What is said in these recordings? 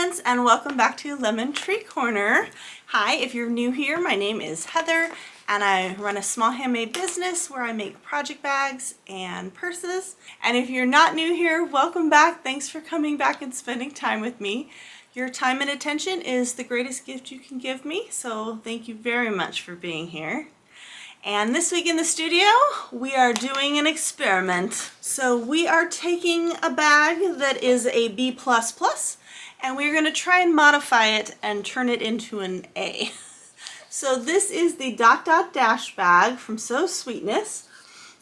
friends, and welcome back to Lemon Tree Corner. Hi, if you're new here, my name is Heather and I run a small handmade business where I make project bags and purses. And if you're not new here, welcome back. Thanks for coming back and spending time with me. Your time and attention is the greatest gift you can give me, so thank you very much for being here. And this week in the studio, we are doing an experiment. So we are taking a bag that is a B++, and we're going to try and modify it and turn it into an A. So this is the Dot Dot Dash bag from So Sweetness.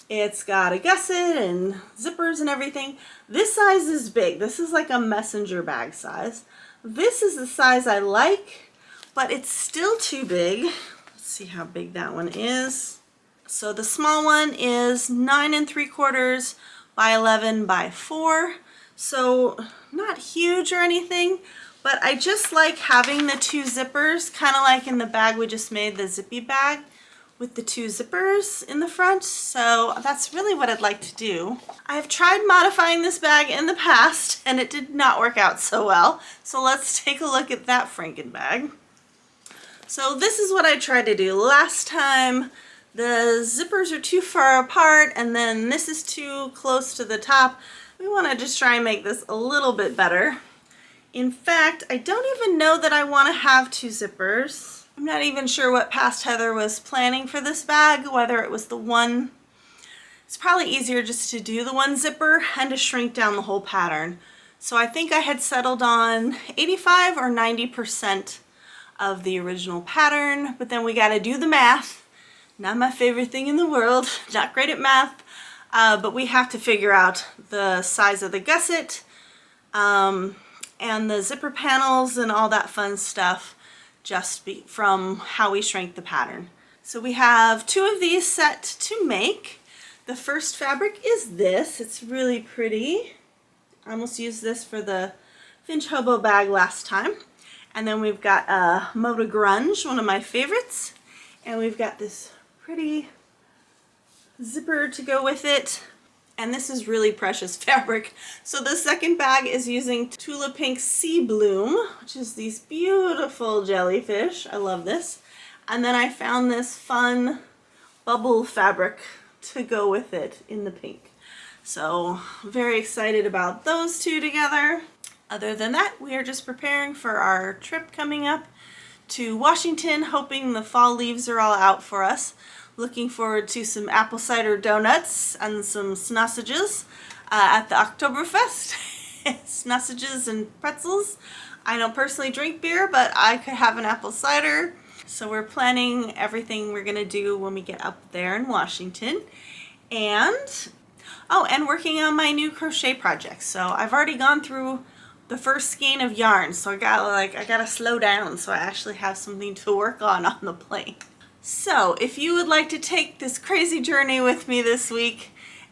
It's got a gusset and zippers and everything. This size is big. This is like a messenger bag size. This is the size I like, but it's still too big. See how big that one is. So the small one is 9 3/4 by 11 by 4. So not huge or anything, but I just like having the two zippers, kind of like in the bag we just made, the zippy bag with the two zippers in the front. So that's really what I'd like to do. I've tried modifying this bag in the past and it did not work out so well. So let's take a look at that Franken bag. So this is what I tried to do last time. The zippers are too far apart and then this is too close to the top. We want to just try and make this a little bit better. In fact, I don't even know that I want to have two zippers. I'm not even sure what past Heather was planning for this bag, whether it was the one. It's probably easier just to do the one zipper and to shrink down the whole pattern. So I think I had settled on 85 or 90% of the original pattern, but then we got to do the math. Not my favorite thing in the world, not great at math, but we have to figure out the size of the gusset and the zipper panels and all that fun stuff just from how we shrank the pattern. So we have two of these set to make. The first fabric is this. It's really pretty. I almost used this for the Finch Hobo bag last time. And then we've got a Moda Grunge, one of my favorites. And we've got this pretty zipper to go with it. And this is really precious fabric. So the second bag is using Tula Pink Sea Bloom, which is these beautiful jellyfish. I love this. And then I found this fun bubble fabric to go with it in the pink. So very excited about those two together. Other than that, we are just preparing for our trip coming up to Washington, hoping the fall leaves are all out for us. Looking forward to some apple cider donuts and some sausages at the Oktoberfest. Sausages and pretzels. I don't personally drink beer, but I could have an apple cider. So we're planning everything we're gonna do when we get up there in Washington. And, oh, and working on my new crochet project. So I've already gone through the first skein of yarn, so I gotta slow down so I actually have something to work on the plane. So if you would like to take this crazy journey with me this week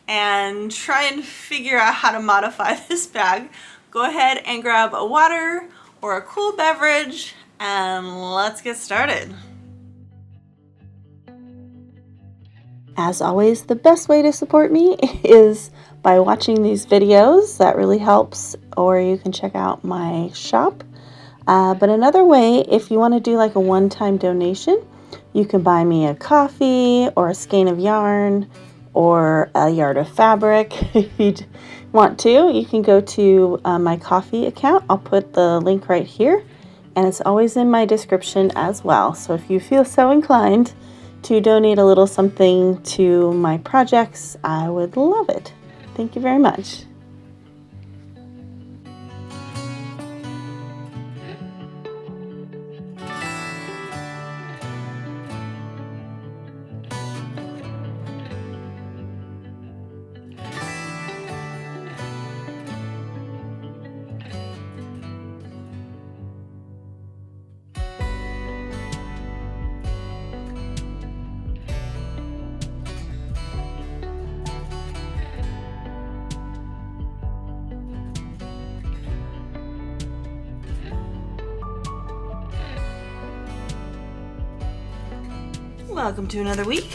and try and figure out how to modify this bag, go ahead and grab a water or a cool beverage and let's get started. As always, the best way to support me is by watching these videos. That really helps. Or you can check out my shop. But another way, if you want to do like a one-time donation, you can buy me a coffee or a skein of yarn or a yard of fabric. If you want to, you can go to my coffee account. I'll put the link right here, and it's always in my description as well. So if you feel so inclined to donate a little something to my projects, I would love it. Thank you very much. Welcome to another week.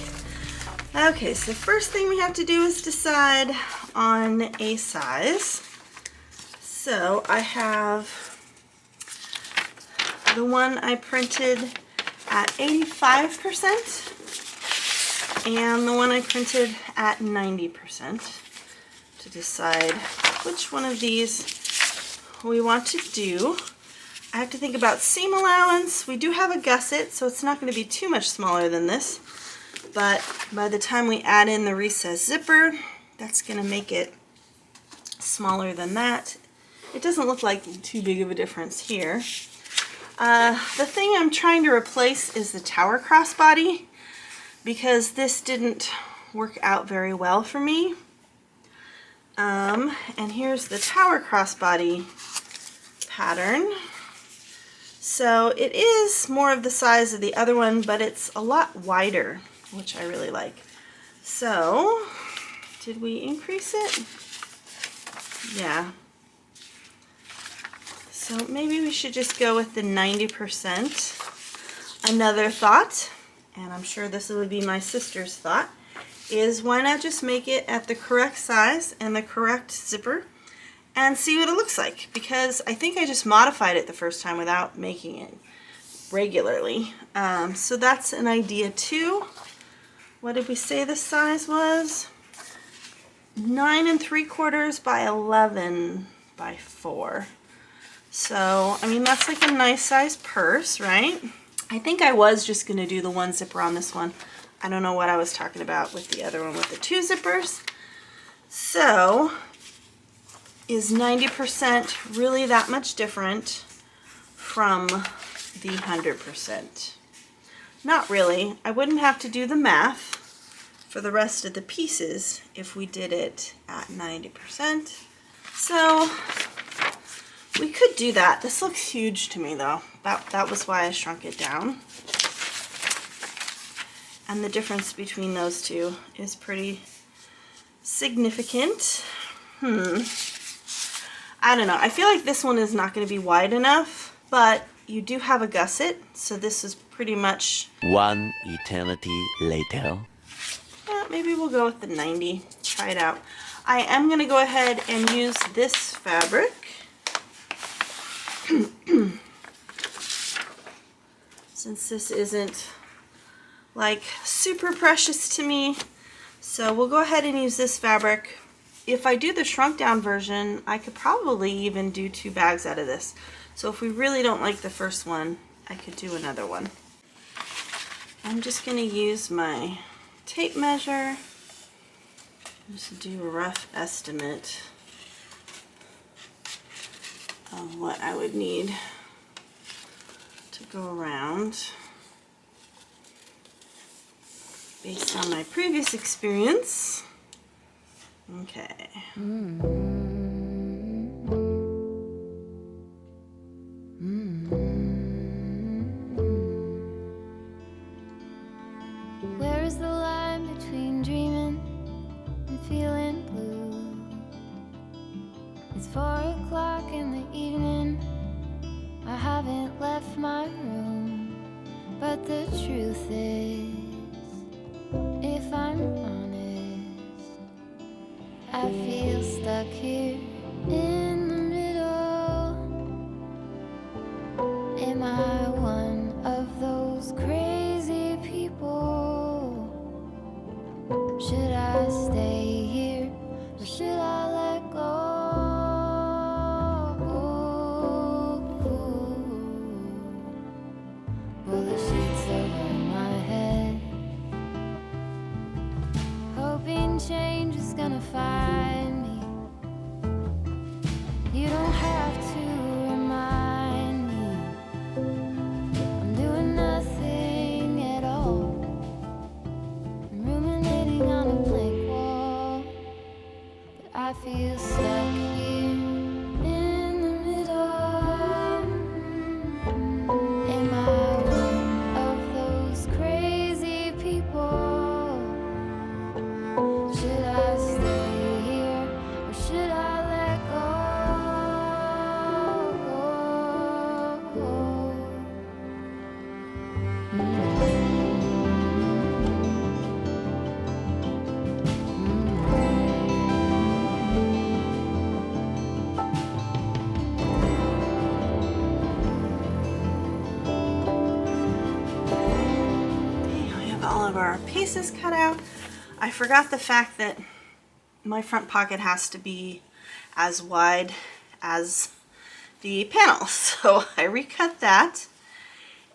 Okay, so the first thing we have to do is decide on a size. So I have the one I printed at 85% and the one I printed at 90% to decide which one of these we want to do. I have to think about seam allowance. We do have a gusset, so it's not going to be too much smaller than this, but by the time we add in the recessed zipper, that's going to make it smaller than that. It doesn't look like too big of a difference here. The thing I'm trying to replace is the tower crossbody, because this didn't work out very well for me. And here's the tower crossbody pattern. So it is more of the size of the other one, but it's a lot wider, which I really like. So, did we increase it? Yeah. So maybe we should just go with the 90%. Another thought, and I'm sure this would be my sister's thought, is why not just make it at the correct size and the correct zipper and see what it looks like, because I think I just modified it the first time without making it regularly. So that's an idea too. What did we say the size was? 9 3/4 by 11 by 4. So, I mean, that's like a nice size purse, right? I think I was just going to do the one zipper on this one. I don't know what I was talking about with the other one with the 2 zippers. So, is 90% really that much different from the 100%? Not really. I wouldn't have to do the math for the rest of the pieces if we did it at 90%. So we could do that. This looks huge to me though. That was why I shrunk it down. And the difference between those two is pretty significant. I don't know. I feel like this one is not going to be wide enough, but you do have a gusset, so this is pretty much... One eternity later. Maybe we'll go with the 90. Try it out. I am going to go ahead and use this fabric. Since this isn't like super precious to me. So we'll go ahead and use this fabric. If I do the shrunk down version, I could probably even do 2 bags out of this. So if we really don't like the first one, I could do another one. I'm just going to use my tape measure just to do a rough estimate of what I would need to go around based on my previous experience. Okay. Where is the line between dreaming and feeling blue? It's 4 o'clock in the evening. I haven't left my room, but the truth is, if I'm honest, I feel stuck here in the middle. Am I one of those crazy people? Should I stay here or should I let go? Well, the sheets over my head, hoping change is gonna find me. our pieces cut out. I forgot the fact that my front pocket has to be as wide as the panel, so I recut that,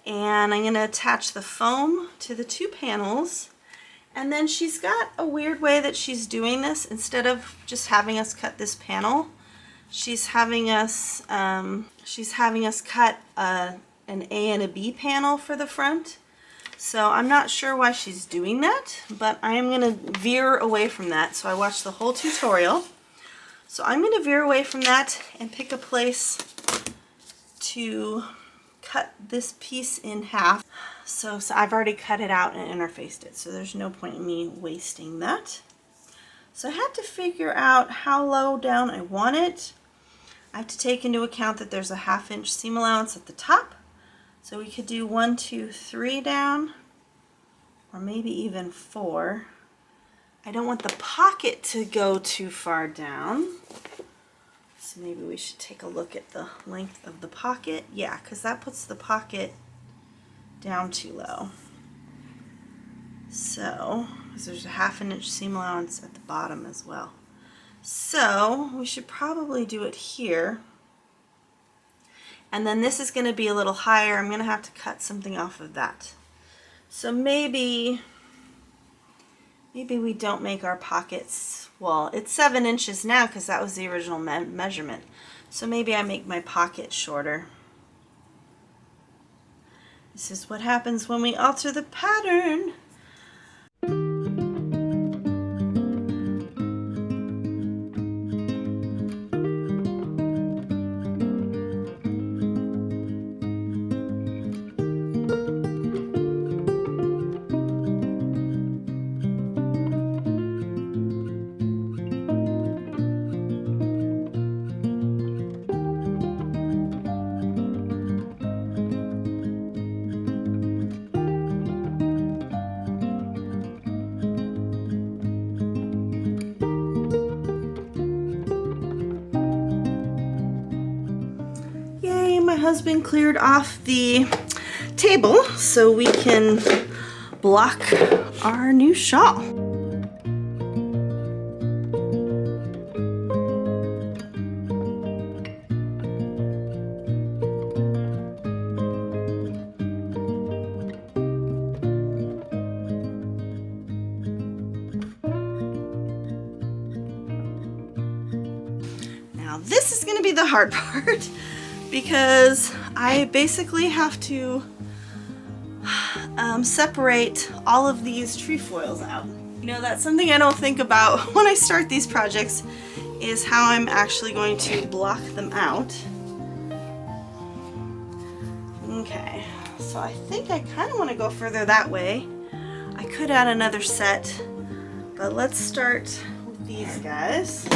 and I'm going to attach the foam to the two panels. And then she's got a weird way that she's doing this. Instead of just having us cut this panel, she's having us cut an A and a B panel for the front. So I'm not sure why she's doing that, but I am going to veer away from that. So I watched the whole tutorial. So I'm going to veer away from that and pick a place to cut this piece in half. So I've already cut it out and interfaced it, so there's no point in me wasting that. So I had to figure out how low down I want it. I have to take into account that there's a 1/2 inch seam allowance at the top. So we could do 1, 2, 3 down, or maybe even 4. I don't want the pocket to go too far down. So maybe we should take a look at the length of the pocket. Yeah, because that puts the pocket down too low. So, because there's a 1/2 inch seam allowance at the bottom as well. So, we should probably do it here. And then this is going to be a little higher. I'm going to have to cut something off of that. So maybe we don't make our pockets, well, it's 7 inches now because that was the original measurement. So maybe I make my pocket shorter. This is what happens when we alter the pattern. My husband cleared off the table so we can block our new shawl. Now this is going to be the hard part, because I basically have to separate all of these trefoils out. You know, that's something I don't think about when I start these projects, is how I'm actually going to block them out. Okay, so I think I kind of want to go further that way. I could add another set, but let's start with these guys.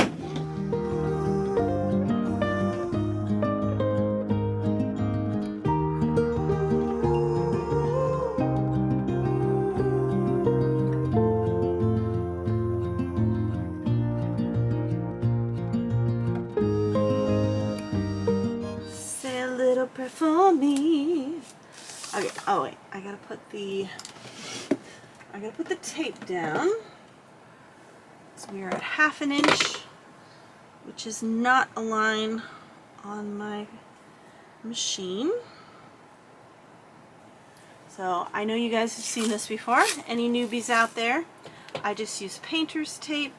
For me. Okay, oh wait, I gotta put the tape down. So we are at 1/2 inch, which is not a line on my machine. So I know you guys have seen this before. Any newbies out there? I just use painter's tape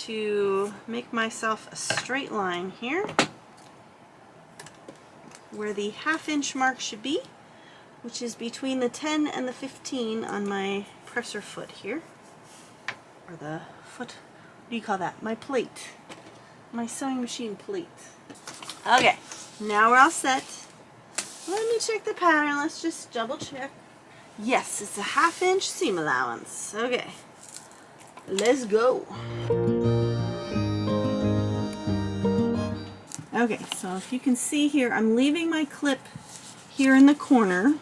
to make myself a straight line here, where the 1/2 inch mark should be, which is between the 10 and the 15 on my presser foot here, or the foot, what do you call that? My plate, my sewing machine plate. Okay, now we're all set. Let me check the pattern. Let's just double check. Yes, it's a 1/2 inch seam allowance. Okay, let's go. Okay, so if you can see here, I'm leaving my clip here in the corner,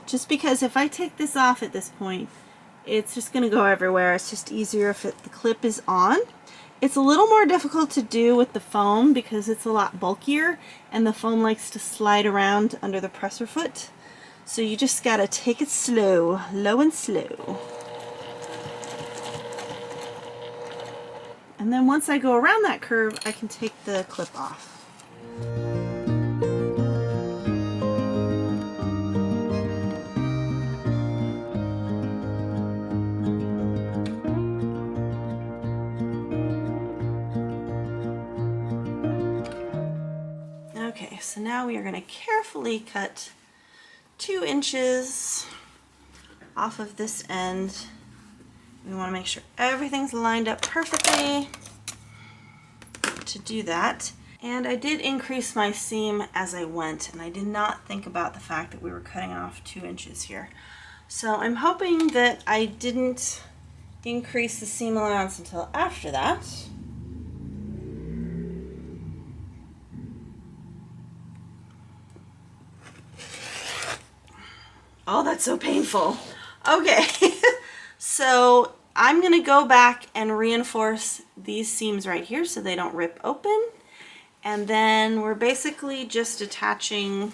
just because if I take this off at this point, it's just going to go everywhere. It's just easier if the clip is on. It's a little more difficult to do with the foam because it's a lot bulkier and the foam likes to slide around under the presser foot. So you just gotta take it slow, low and slow. And then once I go around that curve, I can take the clip off. Okay, so now we are going to carefully cut 2 inches off of this end. We want to make sure everything's lined up perfectly to do that. And I did increase my seam as I went, and I did not think about the fact that we were cutting off 2 inches here. So I'm hoping that I didn't increase the seam allowance until after that. Oh, that's so painful. Okay, so I'm gonna go back and reinforce these seams right here so they don't rip open. And then we're basically just attaching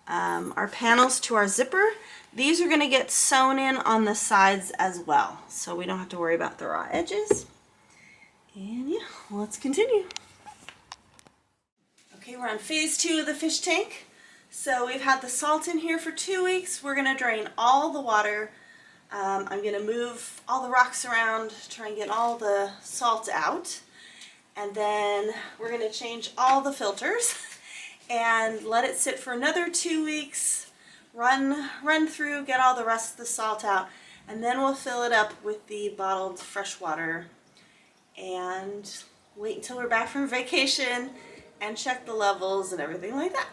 our panels to our zipper. These are gonna get sewn in on the sides as well, so we don't have to worry about the raw edges. And yeah, let's continue. Okay, we're on phase 2 of the fish tank. So we've had the salt in here for 2 weeks. We're gonna drain all the water. I'm gonna move all the rocks around, try and get all the salt out. And then we're gonna change all the filters and let it sit for another 2 weeks, run through, get all the rest of the salt out, and then we'll fill it up with the bottled fresh water and wait until we're back from vacation and check the levels and everything like that.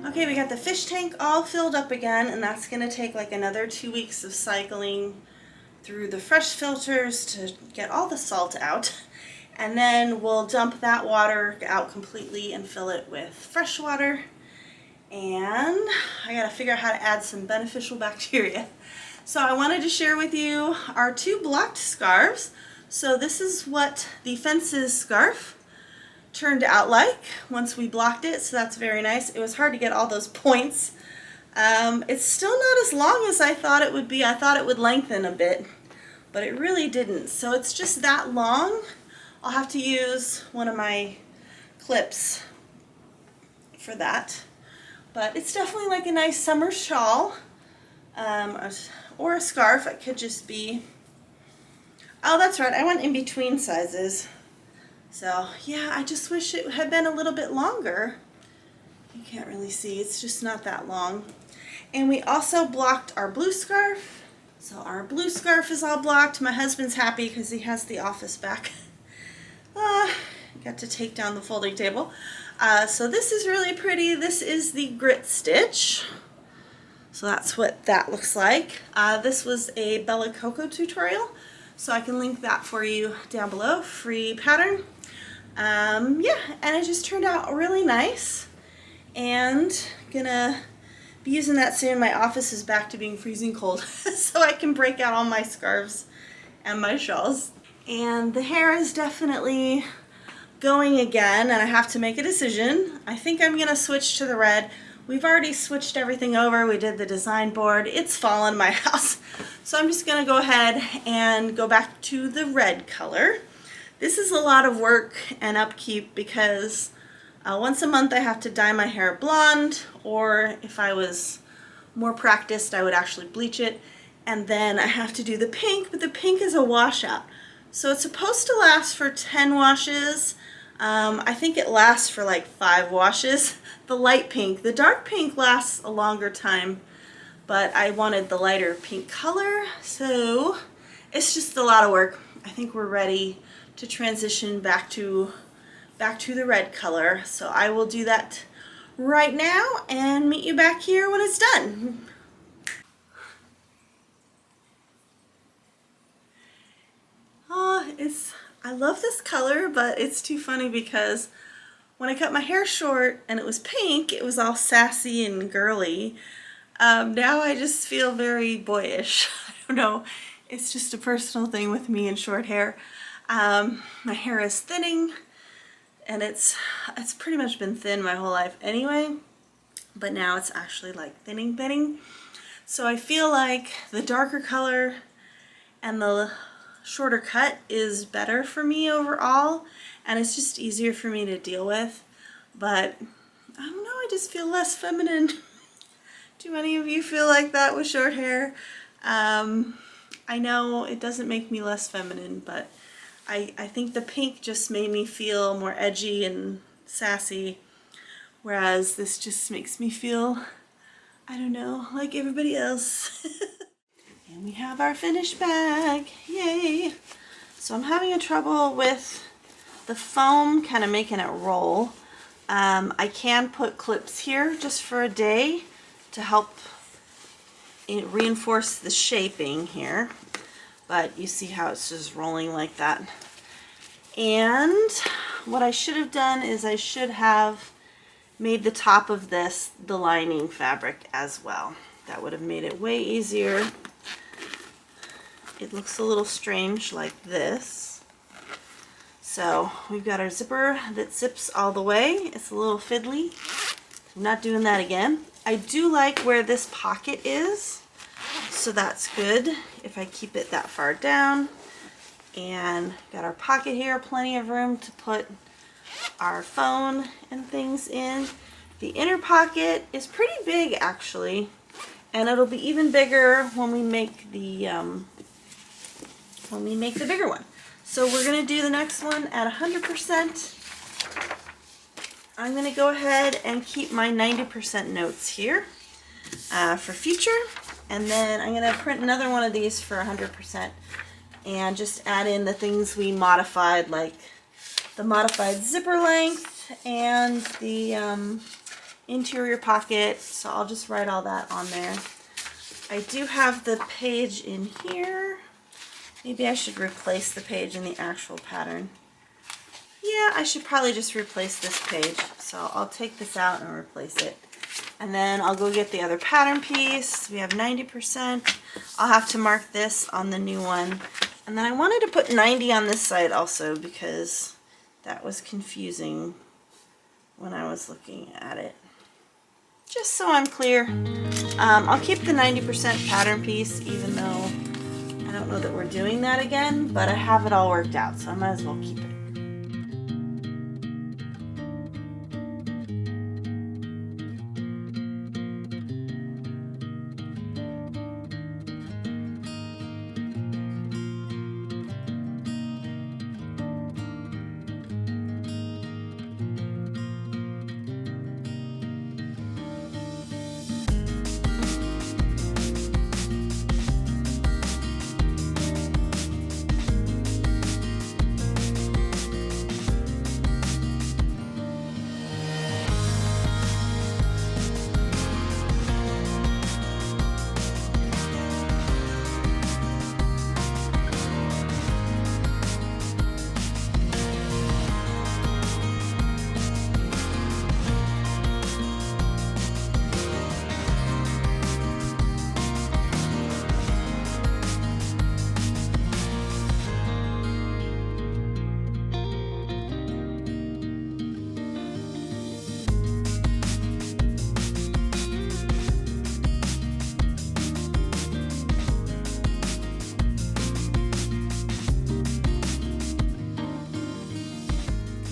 Okay, we got the fish tank all filled up again, and that's going to take like another 2 weeks of cycling through the fresh filters to get all the salt out. And then we'll dump that water out completely and fill it with fresh water. And I got to figure out how to add some beneficial bacteria. So I wanted to share with you our 2 blocked scarves. So this is what the Fences scarf turned out like once we blocked it, so that's very nice. It was hard to get all those points. It's still not as long as I thought it would be. I thought it would lengthen a bit, but it really didn't. So it's just that long. I'll have to use one of my clips for that. But it's definitely like a nice summer shawl, or a scarf. It could just be, oh that's right, I went in between sizes. So yeah, I just wish it had been a little bit longer. You can't really see, it's just not that long. And we also blocked our blue scarf. So our blue scarf is all blocked. My husband's happy because he has the office back. Got to take down the folding table. So this is really pretty. This is the grit stitch. So that's what that looks like. This was a Bella Coco tutorial, so I can link that for you down below. Free pattern. Yeah, and it just turned out really nice, and gonna be using that soon. My office is back to being freezing cold, so I can break out all my scarves and my shawls. And the hair is definitely going again, and I have to make a decision. I think I'm gonna switch to the red. We've already switched everything over. We did the design board. It's fall in my house, so I'm just gonna go ahead and go back to the red color. This is a lot of work and upkeep because once a month I have to dye my hair blonde, or if I was more practiced I would actually bleach it, and then I have to do the pink, but the pink is a washout. So it's supposed to last for 10 washes. I think it lasts for like 5 washes. The light pink. The dark pink lasts a longer time, but I wanted the lighter pink color, so it's just a lot of work. I think we're ready to transition back to the red color, so I will do that right now and meet you back here when it's done. I love this color, but it's too funny because when I cut my hair short and it was pink, it was all sassy and girly. Now I just feel very boyish. I don't know. It's just a personal thing with me and short hair. My hair is thinning, and it's pretty much been thin my whole life anyway, but now it's actually like thinning. So I feel like the darker color and the shorter cut is better for me overall, and it's just easier for me to deal with. But I don't know, I just feel less feminine. Do any of you feel like that with short hair? I know it doesn't make me less feminine, but I think the pink just made me feel more edgy and sassy, whereas this just makes me feel, I don't know, like everybody else. And we have our finished bag, yay! So I'm having a trouble with the foam kind of making it roll. I can put clips here just for a day to help reinforce the shaping here, but you see how it's just rolling like that. And what I should have done is I should have made the top of this the lining fabric as well. That would have made it way easier. It looks a little strange like this. So we've got our zipper that zips all the way. It's a little fiddly. I'm not doing that again. I do like where this pocket is, so that's good if I keep it that far down. And got our pocket here, plenty of room to put our phone and things in. The inner pocket is pretty big actually, and it'll be even bigger when we make the bigger one. So we're gonna do the next one at 100%. I'm gonna go ahead and keep my 90% notes here for future, and then I'm gonna print another one of these for 100% and just add in the things we modified, like the modified zipper length and the interior pocket. So I'll just write all that on there. I do have the page in here. Maybe I should replace the page in the actual pattern. Yeah, I should probably just replace this page. So I'll take this out and replace it. And then I'll go get the other pattern piece. We have 90%. I'll have to mark this on the new one. And then I wanted to put 90 on this side also because that was confusing when I was looking at it. Just so I'm clear, I'll keep the 90% pattern piece even though I don't know that we're doing that again, but I have it all worked out, so I might as well keep it.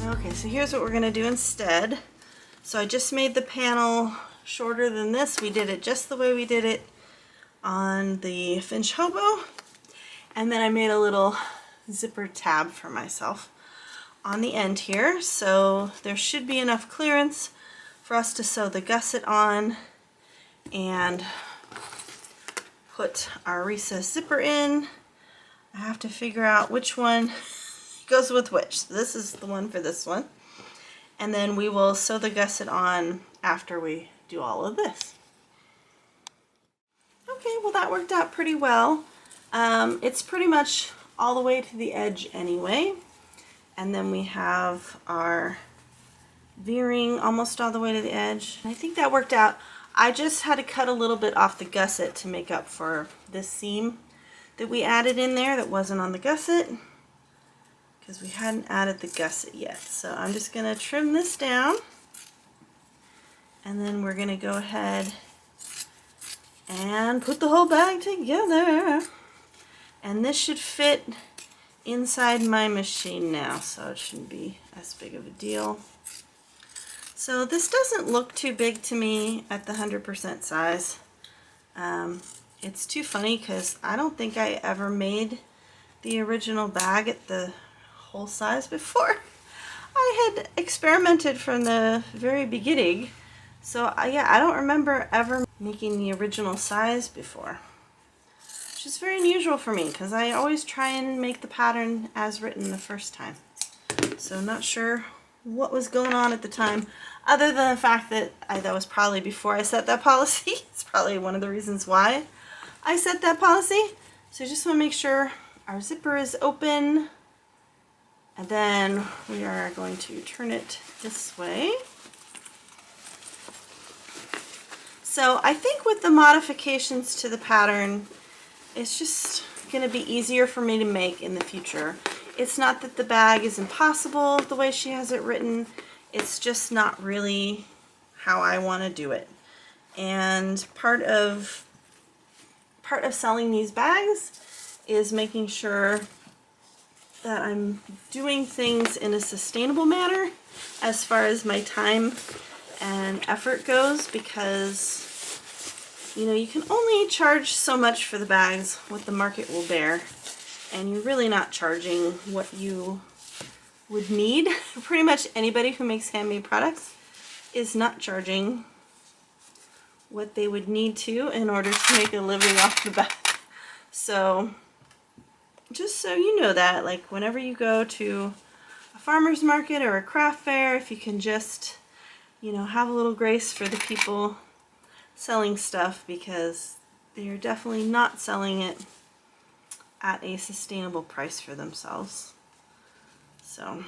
Okay, so here's what we're going to do instead. So I just made the panel shorter than this. We did it just the way we did it on the Finch Hobo. And then I made a little zipper tab for myself on the end here. So there should be enough clearance for us to sew the gusset on and put our recessed zipper in. I have to figure out which one goes with which. So this is the one for this one. and then we will sew the gusset on after we do all of this. Okay, well that worked out pretty well. It's pretty much all the way to the edge anyway. And then we have our V-ring almost all the way to the edge. I think that worked out. I just had to cut a little bit off the gusset to make up for this seam that we added in there that wasn't on the gusset, because we hadn't added the gusset yet. So I'm just going to trim this down, and then we're going to go ahead and put the whole bag together. And this should fit inside my machine now, so it shouldn't be as big of a deal. So this doesn't look too big to me at the 100% size. It's too funny because I don't think I ever made the original bag at the whole size before. I had experimented from the very beginning, so yeah, I don't remember ever making the original size before, which is very unusual for me because I always try and make the pattern as written the first time. So not sure what was going on at the time, other than the fact that that was probably before I set that policy. It's probably one of the reasons why I set that policy. So I just want to make sure our zipper is open, and then we are going to turn it this way. So I think with the modifications to the pattern, it's just going to be easier for me to make in the future. It's not that the bag is impossible the way she has it written, it's just not really how I want to do it. And part of selling these bags is making sure that I'm doing things in a sustainable manner as far as my time and effort goes, because you know, you can only charge so much for the bags what the market will bear, and you're really not charging what you would need. Pretty much anybody who makes handmade products is not charging what they would need to in order to make a living off the bag. So just so you know that, like whenever you go to a farmer's market or a craft fair, if you can just, you know, have a little grace for the people selling stuff, because they're definitely not selling it at a sustainable price for themselves. So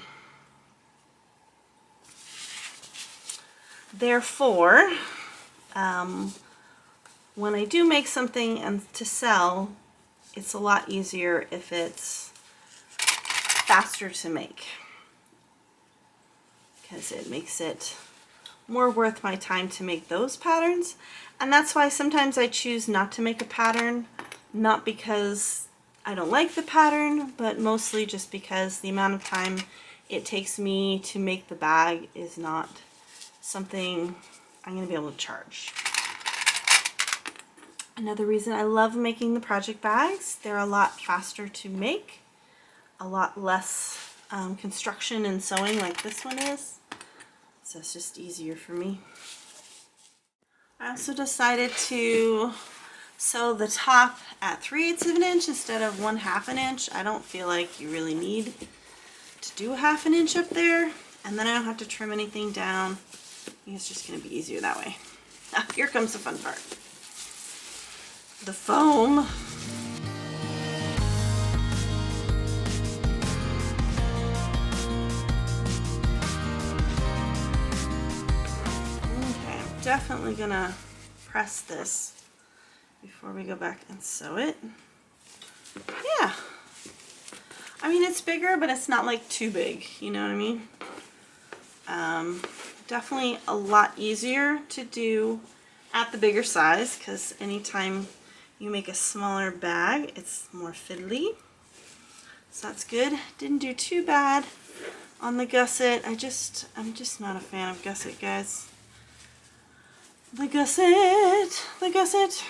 therefore, when I do make something and to sell, it's a lot easier if it's faster to make, because it makes it more worth my time to make those patterns. And that's why sometimes I choose not to make a pattern, not because I don't like the pattern, but mostly just because the amount of time it takes me to make the bag is not something I'm going to be able to charge. Another reason I love making the project bags, they're a lot faster to make, a lot less construction and sewing like this one is, so it's just easier for me. I also decided to sew the top at 3/8 of an inch instead of 1/2 inch. I don't feel like you really need to do 1/2 inch up there, and then I don't have to trim anything down. I think it's just going to be easier that way. Now, here comes the fun part. The foam. Okay, I'm definitely gonna press this before we go back and sew it. Yeah, I mean, it's bigger, but it's not like too big, you know what I mean? Definitely a lot easier to do at the bigger size, because anytime you make a smaller bag, it's more fiddly. So that's good. Didn't do too bad on the gusset. I'm just not a fan of gusset, guys. The gusset, the gusset.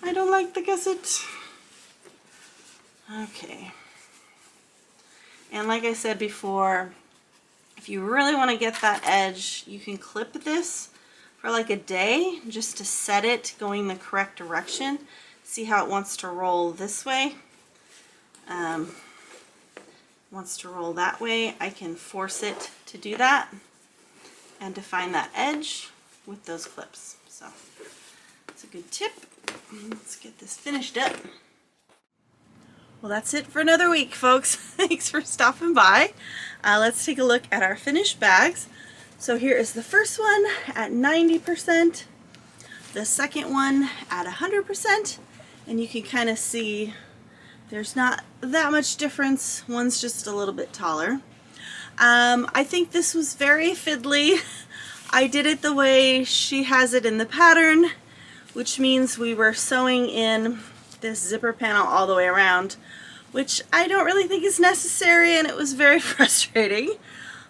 I don't like the gusset. Okay. And like I said before, if you really want to get that edge, you can clip this for like a day just to set it going the correct direction. See how it wants to roll this way. wants to roll that way, I can force it to do that and to find that edge with those clips. So it's a good tip. Let's get this finished up. Well, that's it for another week, folks. Thanks for stopping by. Let's take a look at our finished bags. So here is the first one at 90%, the second one at 100%, and you can kind of see there's not that much difference. One's just a little bit taller. I think this was very fiddly. I did it the way she has it in the pattern, which means we were sewing in this zipper panel all the way around, which I don't really think is necessary, and it was very frustrating.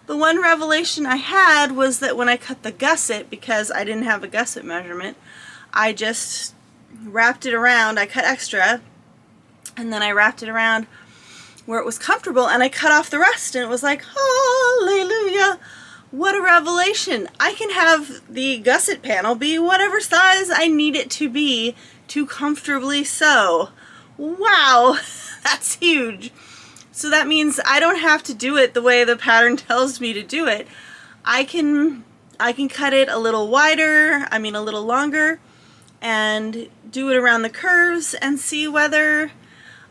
The one revelation I had was that when I cut the gusset, because I didn't have a gusset measurement, I just wrapped it around. I cut extra, and then I wrapped it around where it was comfortable, and I cut off the rest, and it was like, hallelujah, what a revelation. I can have the gusset panel be whatever size I need it to be to comfortably sew. Wow, that's huge. So that means I don't have to do it the way the pattern tells me to do it. I can cut it a little wider, a little longer, and do it around the curves and see whether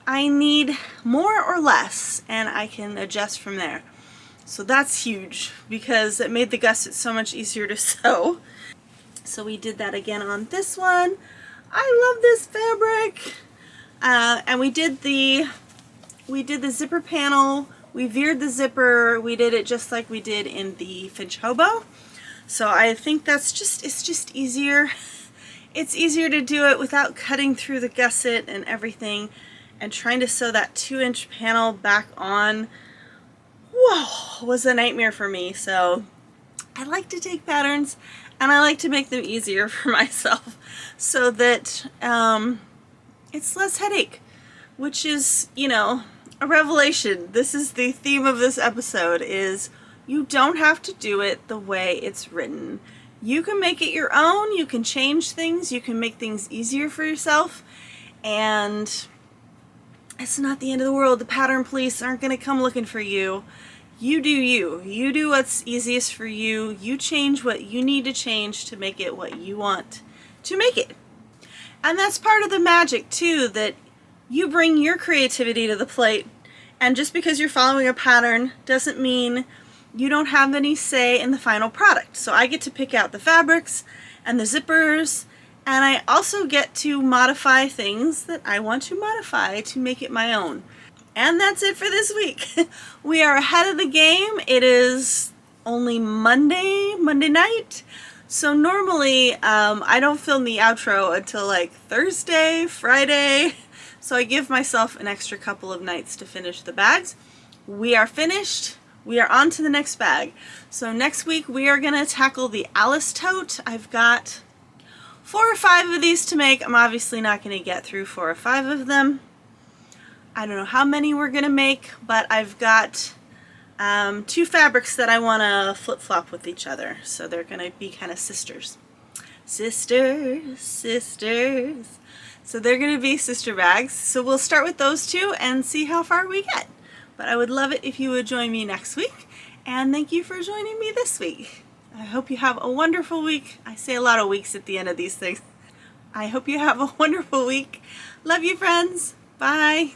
I need more or less, and I can adjust from there. So that's huge because it made the gusset so much easier to sew. So we did that again on this one. I love this fabric. And we did the zipper panel. We veered the zipper. We did it just like we did in the Finch Hobo. So I think it's just easier. It's easier to do it without cutting through the gusset and everything and trying to sew that 2-inch panel back on. Whoa, was a nightmare for me. So I like to take patterns and I like to make them easier for myself so that it's less headache, which is, a revelation. This is the theme of this episode, is you don't have to do it the way it's written. You can make it your own, you can change things, you can make things easier for yourself, and it's not the end of the world. The pattern police aren't going to come looking for you. You do you. You do what's easiest for you. You change what you need to change to make it what you want to make it. And that's part of the magic too, that you bring your creativity to the plate. And just because you're following a pattern doesn't mean you don't have any say in the final product. So I get to pick out the fabrics and the zippers, and I also get to modify things that I want to modify to make it my own. And that's it for this week. We are ahead of the game. It is only Monday night. So normally I don't film the outro until like Thursday, Friday. So I give myself an extra couple of nights to finish the bags. We are finished. We are on to the next bag. So next week we are gonna tackle the Alice tote. I've got 4 or 5 of these to make. I'm obviously not gonna get through 4 or 5 of them. I don't know how many we're gonna make, but I've got 2 fabrics that I wanna flip-flop with each other. So they're gonna be kind of sisters. Sisters. So they're gonna be sister bags. So we'll start with those 2 and see how far we get. But I would love it if you would join me next week. And thank you for joining me this week. I hope you have a wonderful week. I say a lot of weeks at the end of these things. I hope you have a wonderful week. Love you, friends. Bye.